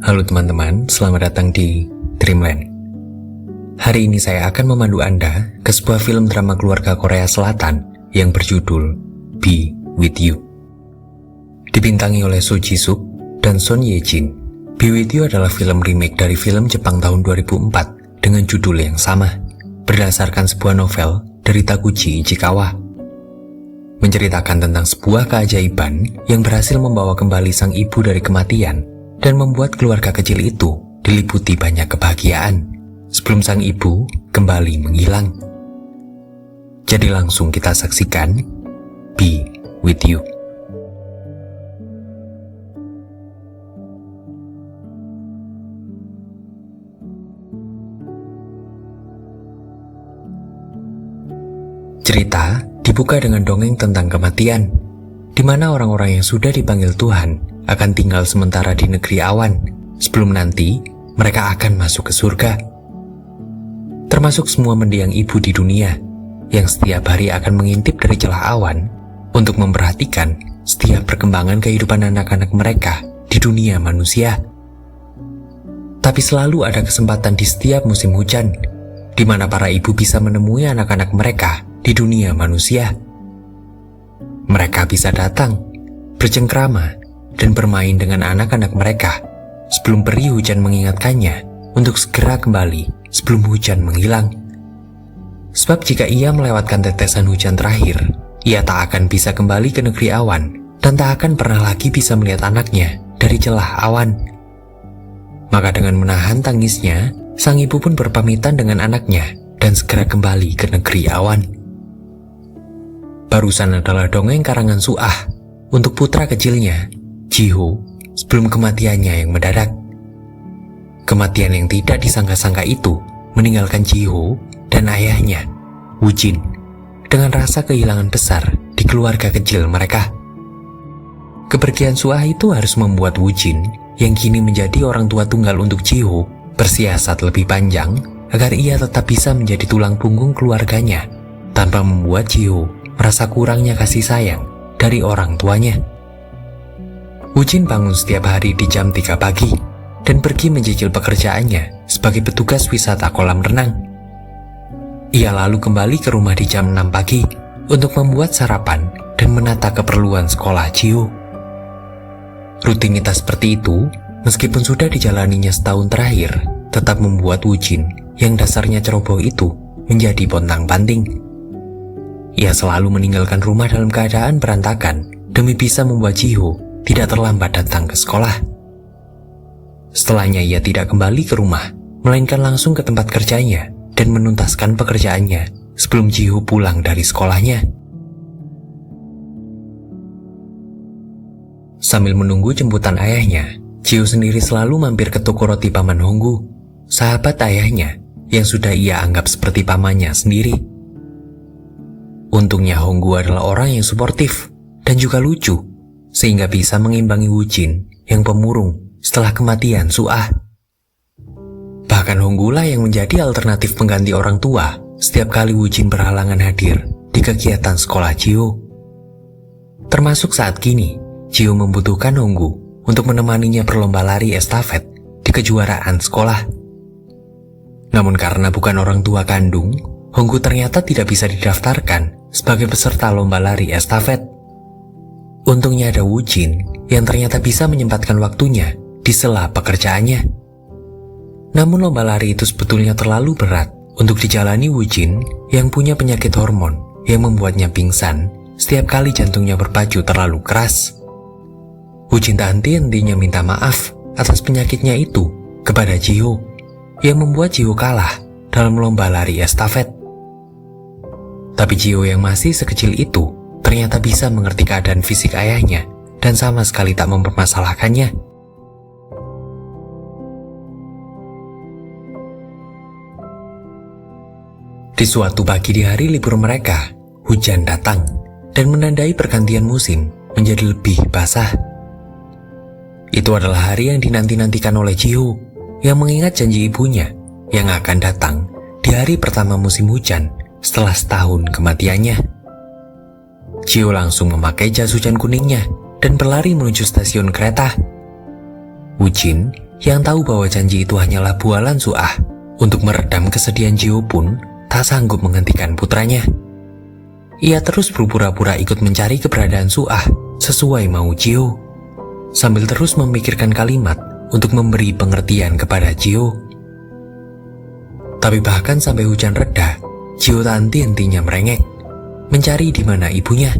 Halo teman-teman, selamat datang di Dreamland. Hari ini saya akan memandu Anda ke sebuah film drama keluarga Korea Selatan yang berjudul Be With You. Dibintangi oleh Soo Ji-suk dan Son Ye-jin, Be With You adalah film remake dari film Jepang tahun 2004 dengan judul yang sama, berdasarkan sebuah novel dari Takuji Ichikawa. Menceritakan tentang sebuah keajaiban yang berhasil membawa kembali sang ibu dari kematian dan membuat keluarga kecil itu diliputi banyak kebahagiaan sebelum sang ibu kembali menghilang. Jadi langsung kita saksikan Be With You. Cerita dibuka dengan dongeng tentang kematian, di mana orang-orang yang sudah dipanggil Tuhan akan tinggal sementara di negeri awan, sebelum nanti mereka akan masuk ke surga. Termasuk semua mendiang ibu di dunia, yang setiap hari akan mengintip dari celah awan untuk memperhatikan setiap perkembangan kehidupan anak-anak mereka di dunia manusia. Tapi selalu ada kesempatan di setiap musim hujan, di mana para ibu bisa menemui anak-anak mereka di dunia manusia. Mereka bisa datang, bercengkrama, dan bermain dengan anak-anak mereka sebelum peri hujan mengingatkannya untuk segera kembali sebelum hujan menghilang. Sebab jika ia melewatkan tetesan hujan terakhir, ia tak akan bisa kembali ke negeri awan dan tak akan pernah lagi bisa melihat anaknya dari celah awan. Maka dengan menahan tangisnya, sang ibu pun berpamitan dengan anaknya dan segera kembali ke negeri awan. Barusan adalah dongeng karangan Suah untuk putra kecilnya, Ji-ho, sebelum kematiannya yang mendadak. Kematian yang tidak disangka-sangka itu meninggalkan Ji-ho dan ayahnya, Woo-jin, dengan rasa kehilangan besar di keluarga kecil mereka. Kepergian Suah itu harus membuat Woo-jin, yang kini menjadi orang tua tunggal untuk Ji-ho, bersiasat lebih panjang agar ia tetap bisa menjadi tulang punggung keluarganya, tanpa membuat Ji-ho merasa kurangnya kasih sayang dari orang tuanya. Woo-jin bangun setiap hari di jam 3 pagi dan pergi mencicil pekerjaannya sebagai petugas wisata kolam renang. Ia lalu kembali ke rumah di jam 6 pagi untuk membuat sarapan dan menata keperluan sekolah Ji-ho. Rutinitas seperti itu, meskipun sudah dijalaninya setahun terakhir, tetap membuat Woo-jin yang dasarnya ceroboh itu menjadi pontang-panting. Ia selalu meninggalkan rumah dalam keadaan berantakan demi bisa membuat Ji-ho tidak terlambat datang ke sekolah. Setelahnya ia tidak kembali ke rumah, melainkan langsung ke tempat kerjanya dan menuntaskan pekerjaannya sebelum Ji-ho pulang dari sekolahnya. Sambil menunggu jemputan ayahnya, Ji-ho sendiri selalu mampir ke toko roti Paman Honggu, sahabat ayahnya yang sudah ia anggap seperti pamannya sendiri. Untungnya Honggu adalah orang yang suportif dan juga lucu, sehingga bisa mengimbangi Woo-jin yang pemurung setelah kematian Suah. Bahkan Honggu lah yang menjadi alternatif pengganti orang tua setiap kali Woo-jin berhalangan hadir di kegiatan sekolah Ji-ho. Termasuk saat kini, Ji-ho membutuhkan Honggu untuk menemaninya berlomba lari estafet di kejuaraan sekolah. Namun karena bukan orang tua kandung, Honggu ternyata tidak bisa didaftarkan sebagai peserta lomba lari estafet. Untungnya ada Woo-jin yang ternyata bisa menyempatkan waktunya di sela pekerjaannya. Namun lomba lari itu sebetulnya terlalu berat untuk dijalani Woo-jin yang punya penyakit hormon yang membuatnya pingsan setiap kali jantungnya berpacu terlalu keras. Woo-jin tak henti-hentinya minta maaf atas penyakitnya itu kepada Ji-ho, yang membuat Ji-ho kalah dalam lomba lari estafet. Tapi Ji-ho yang masih sekecil itu ternyata bisa mengerti keadaan fisik ayahnya dan sama sekali tak mempermasalahkannya. Di suatu pagi di hari libur mereka, hujan datang dan menandai pergantian musim menjadi lebih basah. Itu adalah hari yang dinanti-nantikan oleh Ji-ho yang mengingat janji ibunya yang akan datang di hari pertama musim hujan setelah setahun kematiannya. Ji-ho langsung memakai jas hujan kuningnya dan berlari menuju stasiun kereta. Woo-jin yang tahu bahwa janji itu hanyalah bualan Suah untuk meredam kesedihan Jio pun tak sanggup menghentikan putranya. Ia terus berpura-pura ikut mencari keberadaan Suah sesuai mau Jio, sambil terus memikirkan kalimat untuk memberi pengertian kepada Jio. Tapi bahkan sampai hujan reda, Jio tak henti-hentinya merengek, mencari di mana ibunya.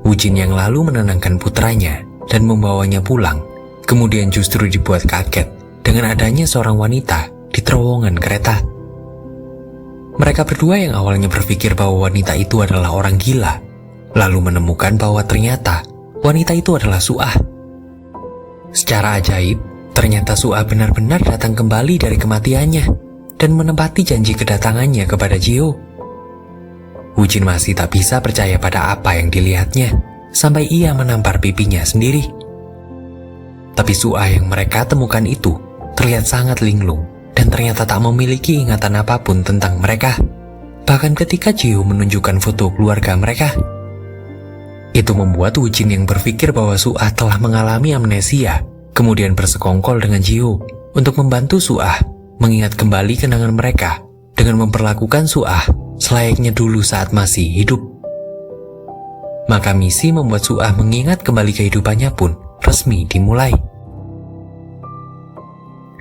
Wujin yang lalu menenangkan putranya dan membawanya pulang, kemudian justru dibuat kaget dengan adanya seorang wanita di terowongan kereta. Mereka berdua yang awalnya berpikir bahwa wanita itu adalah orang gila, lalu menemukan bahwa ternyata wanita itu adalah Suah. Secara ajaib, ternyata Suah benar-benar datang kembali dari kematiannya dan menepati janji kedatangannya kepada Jio. Wujin masih tak bisa percaya pada apa yang dilihatnya, sampai ia menampar pipinya sendiri. Tapi Suah yang mereka temukan itu terlihat sangat linglung dan ternyata tak memiliki ingatan apapun tentang mereka. Bahkan ketika Jio menunjukkan foto keluarga mereka, itu membuat Wujin yang berpikir bahwa Suah telah mengalami amnesia, kemudian bersekongkol dengan Jio untuk membantu Suah mengingat kembali kenangan mereka dengan memperlakukan Suah selayaknya dulu saat masih hidup. Maka misi membuat Suah mengingat kembali kehidupannya pun resmi dimulai.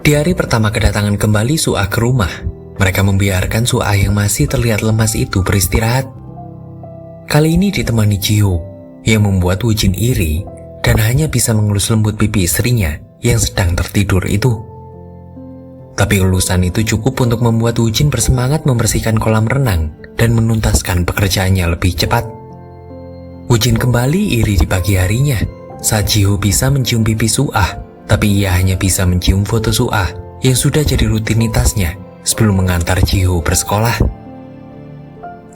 Di hari pertama kedatangan kembali Suah ke rumah, mereka membiarkan Suah yang masih terlihat lemas itu beristirahat. Kali ini ditemani Jio, yang membuat Wujin iri dan hanya bisa mengelus lembut pipi istrinya yang sedang tertidur itu. Tapi elusan itu cukup untuk membuat Wujin bersemangat membersihkan kolam renang dan menuntaskan pekerjaannya lebih cepat. Wujin kembali iri di pagi harinya saat Jio bisa mencium pipi Suah, tapi ia hanya bisa mencium foto Suah yang sudah jadi rutinitasnya sebelum mengantar Jio bersekolah.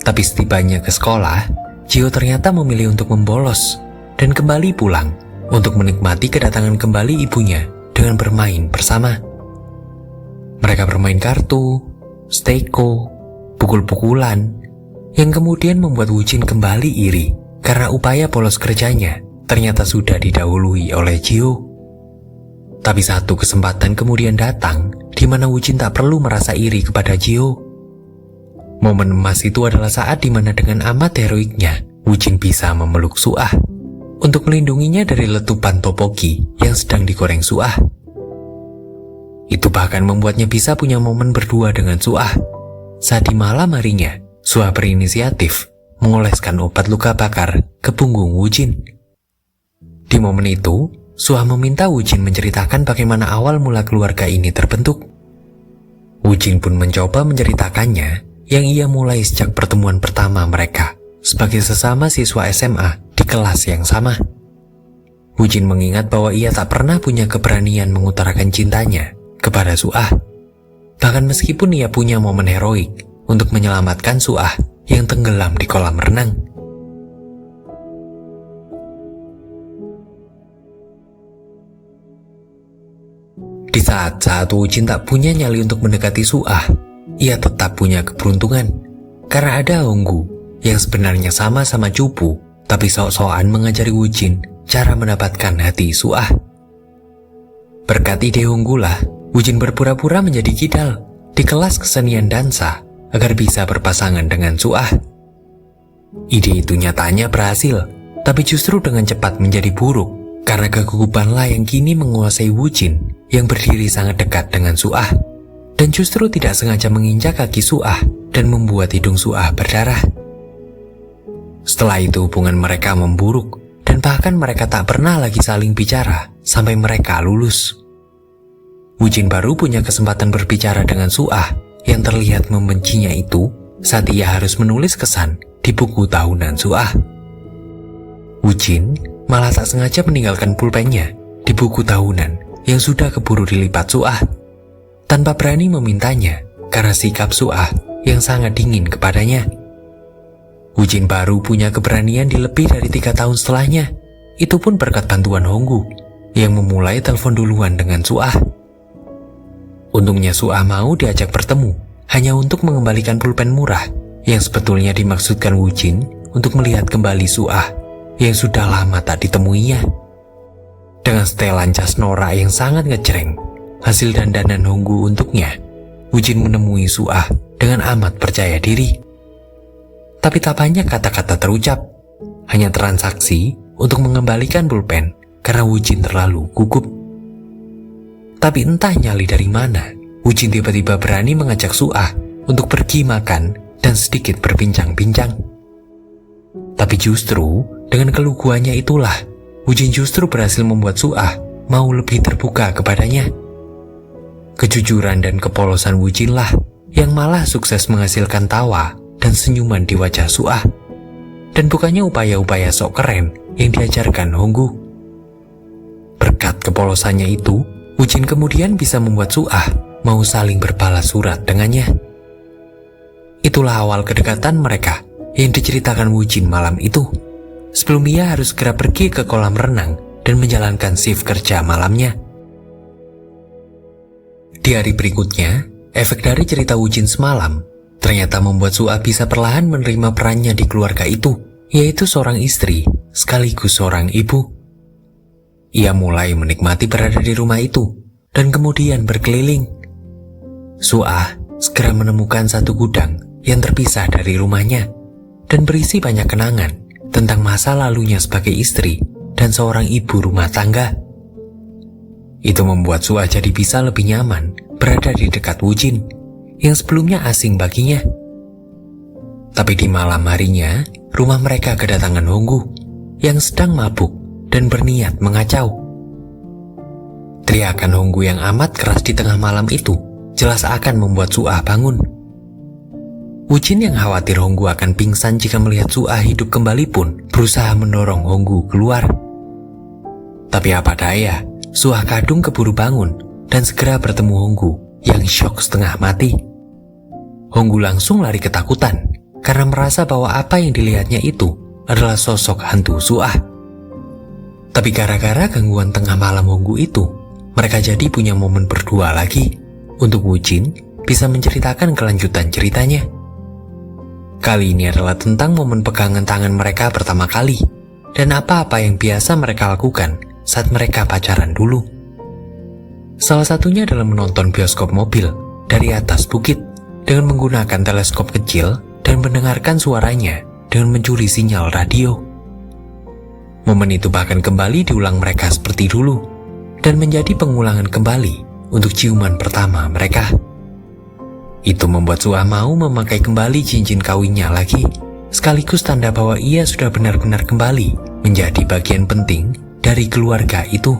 Tapi setibanya ke sekolah, Jio ternyata memilih untuk membolos dan kembali pulang untuk menikmati kedatangan kembali ibunya dengan bermain bersama. Mereka bermain kartu, steko, pukul-pukulan, yang kemudian membuat Wujin kembali iri karena upaya polos kerjanya ternyata sudah didahului oleh Jio. Tapi satu kesempatan kemudian datang di mana Wujin tak perlu merasa iri kepada Jio. Momen emas itu adalah saat di mana dengan amat heroiknya Wujin bisa memeluk Suah untuk melindunginya dari letupan topoki yang sedang digoreng Suah. Itu bahkan membuatnya bisa punya momen berdua dengan Suah saat di malam harinya Suah berinisiatif mengoleskan obat luka bakar ke punggung Wujin. Di momen itu, Suah meminta Wujin menceritakan bagaimana awal mula keluarga ini terbentuk. Wujin pun mencoba menceritakannya yang ia mulai sejak pertemuan pertama mereka sebagai sesama siswa SMA di kelas yang sama. Wujin mengingat bahwa ia tak pernah punya keberanian mengutarakan cintanya kepada Suah, bahkan meskipun ia punya momen heroik untuk menyelamatkan Suah yang tenggelam di kolam renang. Di saat-saat Wujin tak punya nyali untuk mendekati Suah, ia tetap punya keberuntungan karena ada Honggu yang sebenarnya sama-sama cupu, tapi sok-sokan mengajari Wujin cara mendapatkan hati Suah. Berkat ide Honggu lah, Wujin berpura-pura menjadi kidal di kelas kesenian dansa agar bisa berpasangan dengan Suah. Ide itu nyatanya berhasil, tapi justru dengan cepat menjadi buruk karena kegugupanlah yang kini menguasai Wujin yang berdiri sangat dekat dengan Suah dan justru tidak sengaja menginjak kaki Suah dan membuat hidung Suah berdarah. Setelah itu hubungan mereka memburuk dan bahkan mereka tak pernah lagi saling bicara sampai mereka lulus. Wujin baru punya kesempatan berbicara dengan Suah yang terlihat membencinya itu saat ia harus menulis kesan di buku tahunan Suah. Wujin malah tak sengaja meninggalkan pulpennya di buku tahunan yang sudah keburu dilipat Suah, tanpa berani memintanya karena sikap Suah yang sangat dingin kepadanya. Wujin baru punya keberanian di lebih dari 3 tahun setelahnya, itu pun berkat bantuan Honggu yang memulai telepon duluan dengan Suah. Untungnya Suah mau diajak bertemu hanya untuk mengembalikan pulpen murah yang sebetulnya dimaksudkan Wujin untuk melihat kembali Suah yang sudah lama tak ditemuinya. Dengan setelan cas norak yang sangat ngejreng, hasil dandanan Honggu untuknya, Wujin menemui Suah dengan amat percaya diri. Tapi tak banyak kata-kata terucap, hanya transaksi untuk mengembalikan pulpen karena Wujin terlalu gugup. Tapi entah nyali dari mana, Wujin tiba-tiba berani mengajak Suah untuk pergi makan dan sedikit berbincang-bincang. Tapi justru dengan keluguannya itulah, Wujin justru berhasil membuat Suah mau lebih terbuka kepadanya. Kejujuran dan kepolosan Wujin lah yang malah sukses menghasilkan tawa dan senyuman di wajah Suah. Dan bukannya upaya-upaya sok keren yang diajarkan Honggu. Berkat kepolosannya itu, Wujin kemudian bisa membuat Suah mau saling berbalas surat dengannya. Itulah awal kedekatan mereka yang diceritakan Wujin malam itu, sebelum ia harus segera pergi ke kolam renang dan menjalankan shift kerja malamnya. Di hari berikutnya, efek dari cerita Wujin semalam ternyata membuat Suah bisa perlahan menerima perannya di keluarga itu, yaitu seorang istri sekaligus seorang ibu. Ia mulai menikmati berada di rumah itu dan kemudian berkeliling. Suah segera menemukan satu gudang yang terpisah dari rumahnya dan berisi banyak kenangan tentang masa lalunya sebagai istri dan seorang ibu rumah tangga. Itu membuat Suah jadi bisa lebih nyaman berada di dekat Wujin yang sebelumnya asing baginya. Tapi di malam harinya, rumah mereka kedatangan Honggu yang sedang mabuk dan berniat mengacau. Teriakan Honggu yang amat keras di tengah malam itu jelas akan membuat Suah bangun. Wujin yang khawatir Honggu akan pingsan jika melihat Suah hidup kembali pun berusaha mendorong Honggu keluar. Tapi apa daya, Suah kadung keburu bangun dan segera bertemu Honggu yang syok setengah mati. Honggu langsung lari ketakutan karena merasa bahwa apa yang dilihatnya itu adalah sosok hantu Suah. Tapi gara-gara gangguan tengah malam Honggu itu, mereka jadi punya momen berdua lagi untuk Wujin bisa menceritakan kelanjutan ceritanya. Kali ini adalah tentang momen pegangan tangan mereka pertama kali dan apa-apa yang biasa mereka lakukan saat mereka pacaran dulu. Salah satunya adalah menonton bioskop mobil dari atas bukit dengan menggunakan teleskop kecil dan mendengarkan suaranya dengan mencuri sinyal radio. Momen itu bahkan kembali diulang mereka seperti dulu dan menjadi pengulangan kembali untuk ciuman pertama mereka. Itu membuat Suah mau memakai kembali cincin kawinnya lagi, sekaligus tanda bahwa ia sudah benar-benar kembali menjadi bagian penting dari keluarga itu.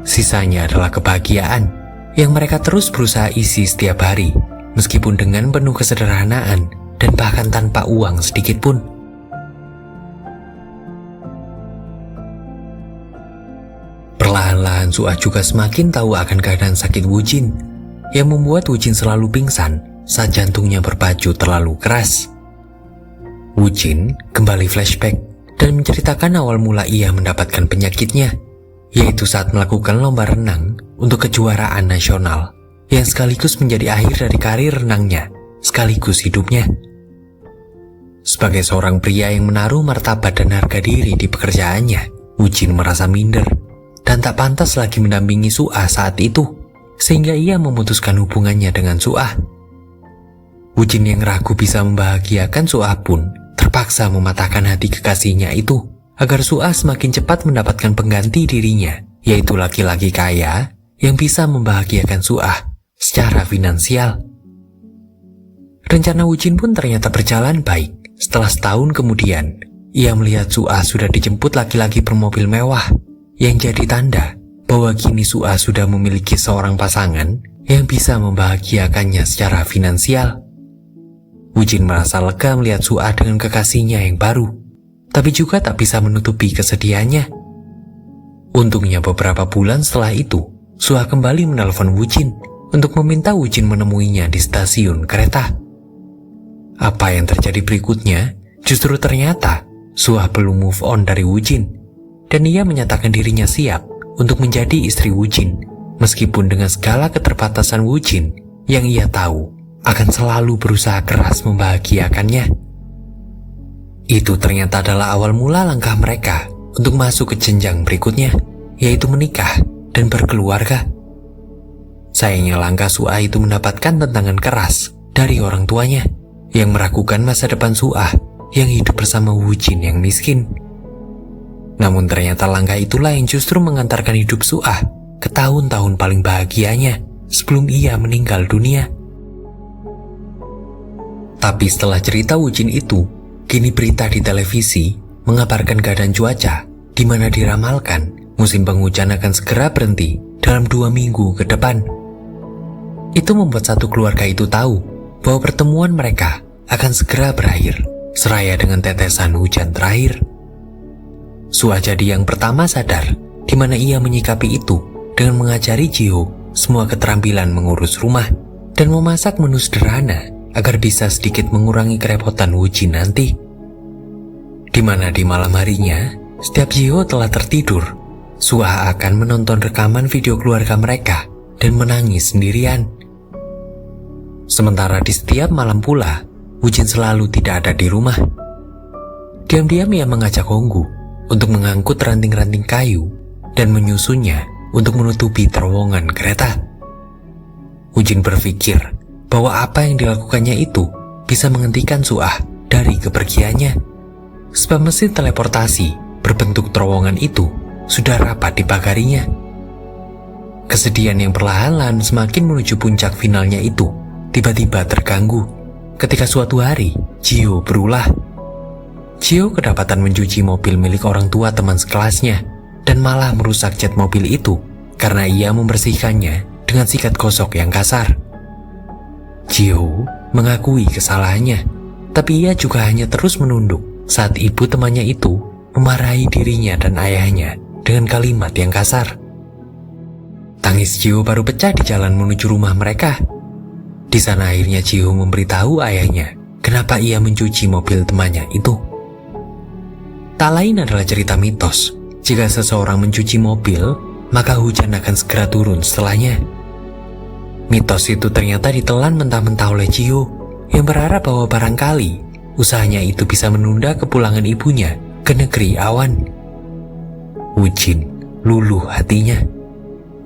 Sisanya adalah kebahagiaan yang mereka terus berusaha isi setiap hari, meskipun dengan penuh kesederhanaan dan bahkan tanpa uang sedikit pun. Perlahan-lahan Suah juga semakin tahu akan keadaan sakit Wujin, yang membuat Wujin selalu pingsan saat jantungnya berpacu terlalu keras. Wujin kembali flashback dan menceritakan awal mula ia mendapatkan penyakitnya, yaitu saat melakukan lomba renang untuk kejuaraan nasional, yang sekaligus menjadi akhir dari karir renangnya, sekaligus hidupnya. Sebagai seorang pria yang menaruh martabat dan harga diri di pekerjaannya, Wujin merasa minder dan tak pantas lagi mendampingi Suah saat itu, sehingga ia memutuskan hubungannya dengan Suah. Wujin yang ragu bisa membahagiakan Suah pun terpaksa mematahkan hati kekasihnya itu agar Suah semakin cepat mendapatkan pengganti dirinya, yaitu laki-laki kaya yang bisa membahagiakan Suah secara finansial. Rencana Wujin pun ternyata berjalan baik. Setelah setahun kemudian, ia melihat Suah sudah dijemput laki-laki bermobil mewah, yang jadi tanda bahwa kini Suah sudah memiliki seorang pasangan yang bisa membahagiakannya secara finansial. Wujin merasa lega melihat Suah dengan kekasihnya yang baru, tapi juga tak bisa menutupi kesedihannya. Untungnya beberapa bulan setelah itu, Suah kembali menelpon Wujin untuk meminta Wujin menemuinya di stasiun kereta. Apa yang terjadi berikutnya, justru ternyata Suah belum move on dari Wujin, dan ia menyatakan dirinya siap untuk menjadi istri Wujin, meskipun dengan segala keterbatasan Wujin yang ia tahu akan selalu berusaha keras membahagiakannya. Itu ternyata adalah awal mula langkah mereka untuk masuk ke jenjang berikutnya, yaitu menikah dan berkeluarga. Sayangnya langkah Suah itu mendapatkan tentangan keras dari orang tuanya yang meragukan masa depan Suah yang hidup bersama Wujin yang miskin. Namun ternyata langkah itulah yang justru mengantarkan hidup Suah ke tahun-tahun paling bahagianya sebelum ia meninggal dunia. Tapi setelah cerita Wujin itu, kini berita di televisi mengabarkan keadaan cuaca di mana diramalkan musim penghujan akan segera berhenti dalam 2 minggu ke depan. Itu membuat satu keluarga itu tahu bahwa pertemuan mereka akan segera berakhir, seraya dengan tetesan hujan terakhir. Suah jadi yang pertama sadar di mana ia menyikapi itu dengan mengajari Jiho semua keterampilan mengurus rumah dan memasak menu sederhana agar bisa sedikit mengurangi kerepotan Wujin nanti. Di mana di malam harinya, setiap Jiho telah tertidur, Suah akan menonton rekaman video keluarga mereka dan menangis sendirian. Sementara di setiap malam pula, Wujin selalu tidak ada di rumah. Diam-diam ia mengajak Honggu untuk mengangkut ranting-ranting kayu dan menyusunnya untuk menutupi terowongan kereta. Wujin berpikir bahwa apa yang dilakukannya itu bisa menghentikan Suah dari kepergiannya, sebab mesin teleportasi berbentuk terowongan itu sudah rapat dipagarinya. Kesedihan yang perlahan-lahan semakin menuju puncak finalnya itu tiba-tiba terganggu ketika suatu hari Jiho berulah. Jiho kedapatan mencuci mobil milik orang tua teman sekelasnya dan malah merusak cat mobil itu karena ia membersihkannya dengan sikat gosok yang kasar. Jiho mengakui kesalahannya, tapi ia juga hanya terus menunduk saat ibu temannya itu memarahi dirinya dan ayahnya dengan kalimat yang kasar. Tangis Jiho baru pecah di jalan menuju rumah mereka. Di sana akhirnya Jiho memberitahu ayahnya kenapa ia mencuci mobil temannya itu. Tak lain adalah cerita mitos. Jika seseorang mencuci mobil, maka hujan akan segera turun setelahnya. Mitos itu ternyata ditelan mentah-mentah oleh Jiho yang berharap bahwa barangkali usahanya itu bisa menunda kepulangan ibunya ke negeri awan. Wujin luluh hatinya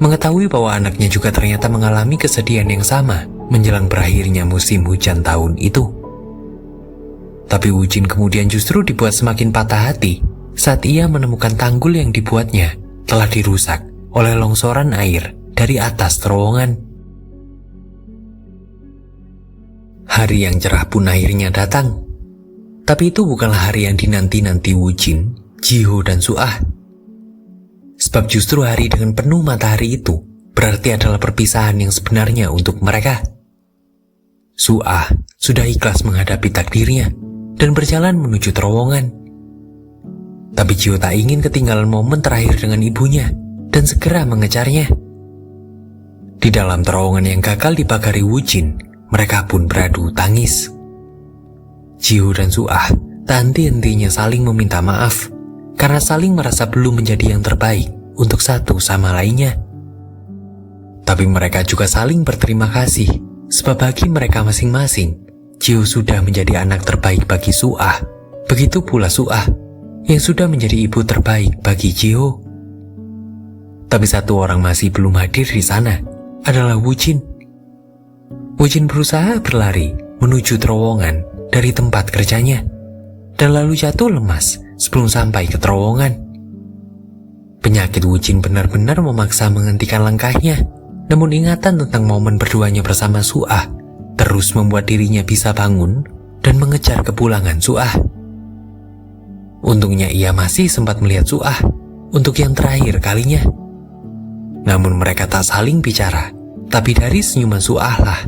mengetahui bahwa anaknya juga ternyata mengalami kesedihan yang sama menjelang berakhirnya musim hujan tahun itu. Tapi Wujin kemudian justru dibuat semakin patah hati saat ia menemukan tanggul yang dibuatnya telah dirusak oleh longsoran air dari atas terowongan. Hari yang cerah pun akhirnya datang. Tapi itu bukanlah hari yang dinanti-nanti Wujin, Jiho, dan Suah. Sebab justru hari dengan penuh matahari itu berarti adalah perpisahan yang sebenarnya untuk mereka. Suah sudah ikhlas menghadapi takdirnya dan berjalan menuju terowongan. Tapi Jiho tak ingin ketinggalan momen terakhir dengan ibunya dan segera mengejarnya. Di dalam terowongan yang gagal dipagari Wujin, mereka pun beradu tangis. Jiho dan Suah tak henti-hentinya saling meminta maaf karena saling merasa belum menjadi yang terbaik untuk satu sama lainnya. Tapi mereka juga saling berterima kasih sebab bagi mereka masing-masing, Jiho sudah menjadi anak terbaik bagi Suah. Begitu pula Suah yang sudah menjadi ibu terbaik bagi Jiho. Tapi satu orang masih belum hadir di sana, adalah Wujin. Wujin berusaha berlari menuju terowongan dari tempat kerjanya dan lalu jatuh lemas sebelum sampai ke terowongan. Penyakit Wujin benar-benar memaksa menghentikan langkahnya, namun ingatan tentang momen berduanya bersama Suah terus membuat dirinya bisa bangun dan mengejar kepulangan Suah. Untungnya ia masih sempat melihat Suah untuk yang terakhir kalinya. Namun mereka tak saling bicara, tapi dari senyuman Suah lah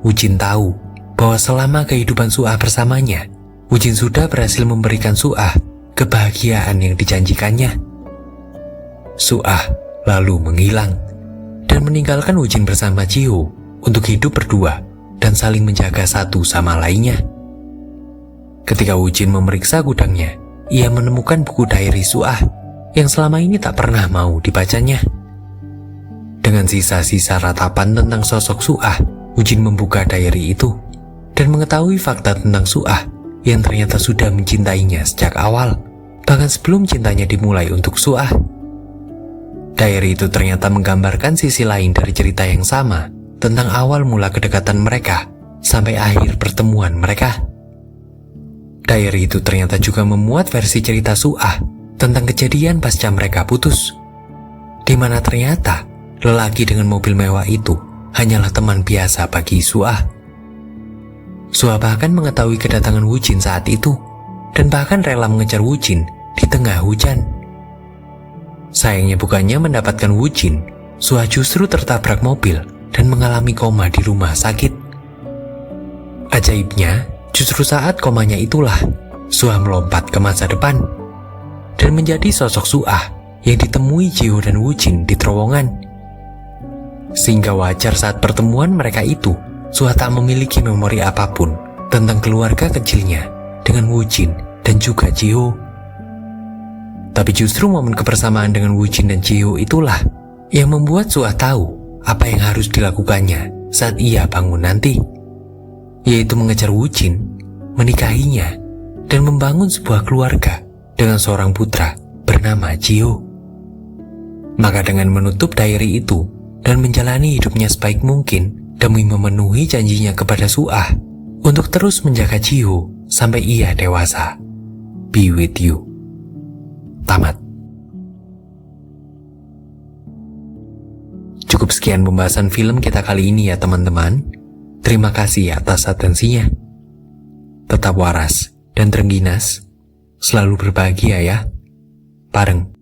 Wujin tahu bahwa selama kehidupan Suah bersamanya, Wujin sudah berhasil memberikan Suah kebahagiaan yang dijanjikannya. Suah lalu menghilang dan meninggalkan Wujin bersama Jiho untuk hidup berdua dan saling menjaga satu sama lainnya. Ketika Wujin memeriksa gudangnya, ia menemukan buku diary Suah yang selama ini tak pernah mau dibacanya. Dengan sisa-sisa ratapan tentang sosok Suah, Wujin membuka diary itu dan mengetahui fakta tentang Suah yang ternyata sudah mencintainya sejak awal, bahkan sebelum cintanya dimulai untuk Suah. Diary itu ternyata menggambarkan sisi lain dari cerita yang sama tentang awal mula kedekatan mereka sampai akhir pertemuan mereka. Diary itu ternyata juga memuat versi cerita Su'ah tentang kejadian pasca mereka putus, di mana ternyata lelaki dengan mobil mewah itu hanyalah teman biasa bagi Su'ah. Su'ah bahkan mengetahui kedatangan Woo Jin saat itu dan bahkan rela mengejar Woo Jin di tengah hujan. Sayangnya bukannya mendapatkan Woo Jin, Su'ah justru tertabrak mobil dan mengalami koma di rumah sakit. Ajaibnya, justru saat komanya itulah Su'ah melompat ke masa depan dan menjadi sosok Su'ah yang ditemui Jiho dan Woo Jin di terowongan. Sehingga wajar saat pertemuan mereka itu, Su'ah tak memiliki memori apapun tentang keluarga kecilnya dengan Woo Jin dan juga Jiho. Tapi justru momen kebersamaan dengan Woo Jin dan Jiho itulah yang membuat Su'ah tahu apa yang harus dilakukannya saat ia bangun nanti, yaitu mengejar Woo Jin, menikahinya, dan membangun sebuah keluarga dengan seorang putra bernama Jiho. Maka dengan menutup diary itu dan menjalani hidupnya sebaik mungkin demi memenuhi janjinya kepada Su'ah untuk terus menjaga Jiho sampai ia dewasa. Be with you. Tamat. Cukup sekian pembahasan film kita kali ini ya teman-teman. Terima kasih atas atensinya. Tetap waras dan terengginas. Selalu berbahagia ya. Bareng